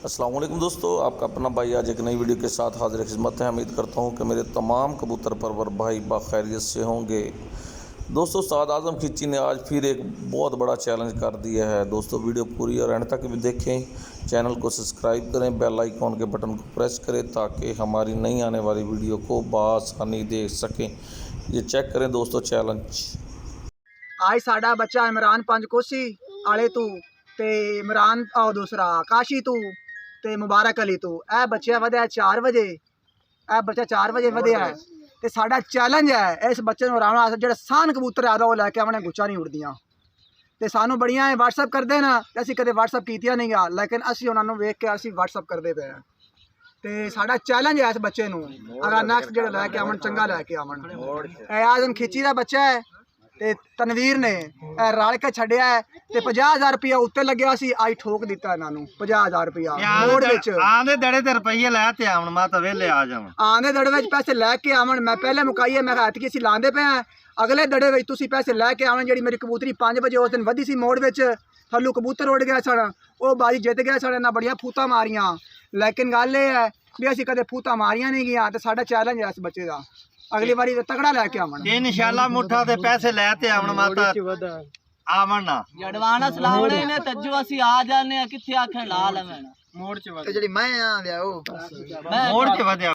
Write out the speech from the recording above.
अस्सलाम वालेकुम दोस्तों, आपका अपना भाई आज एक नई वीडियो के साथ हाजिर खिदमत है। उम्मीद करता हूँ कि मेरे तमाम कबूतर परवर भाई बाखैरियत से होंगे। दोस्तों, उस्ताद आज़म खिच्ची ने आज फिर एक बहुत बड़ा चैलेंज कर दिया है। दोस्तों, वीडियो पूरी और एंड तक भी देखें, चैनल को सब्सक्राइब करें, बेल आइकॉन के बटन को प्रेस करें ताकि हमारी नई आने वाली वीडियो को बआसानी देख सकें। ये चेक करें दोस्तों चैलेंज। आज साडा बच्चा इमरान पंजकोसी आले तू ते इमरान दूसरा काशी तू ते मुबारक अली तू ए बच्चा वधिया 4 बजे। ए बच्चा 4 बजे वधिया है ते साडा चैलेंज है इस बच्चे नूं हराउणा। जेड़ा सान कबूतर है वो लैके आवणे गुच्चा नहीं उड़दियां ते सानू बड़ियां व्हाट्सअप करदे ना ते असीं कदे व्हाट्सअप कीतियां नहीं गा, लेकिन असीं उन्हां नूं वेख के असीं व्हाट्सअप करदे पे हैं ते साडा चैलेंज है इस बच्चे नूं अगर नैक्सट जेड़ा लैके आवण चंगा लैके आवण। ए आज़म खिच्ची दा बच्चा है ते तनवीर ने रल के छड्डिया है ते 50,000 रुपया उत्ते लग्या सी। आई ठोक दिता इन्हां नूं 50,000 रुपया मोड़ विच। आंदे दड़े ते रुपये लै ते आवन मैं तो वेले आ जावां। आंदे दड़े विच पैसे लैके आवण। मैं पहले मुकाईए मैं ऐतकी असीं लांदे पे हैं, अगले दड़े विच तुसीं पैसे लैके आवण। जेड़ी मेरी कबूतरी 5 बजे उस दिन वधी सी मोड़ विच, थल्लू कबूतर उड़ गए सन, वो बाजी जित गया सन। इन्हां बड़ियां फूतां मारियां, लेकिन गल ये है भी असीं कदे फूतां मारियां नहीं गया। ते साडा चैलेंज है इस बच्चे दा अगली बारी तगड़ा लैके आवण। इंशाल्लाह मुठा ते पैसे लै ते आवन माता आवन ना एडवांस लावणे ने तज्जो असी आ जाने किथे आखे ला लवेना मोड़ च ते जेड़ी मैं आ लिया मोड़ च वधया।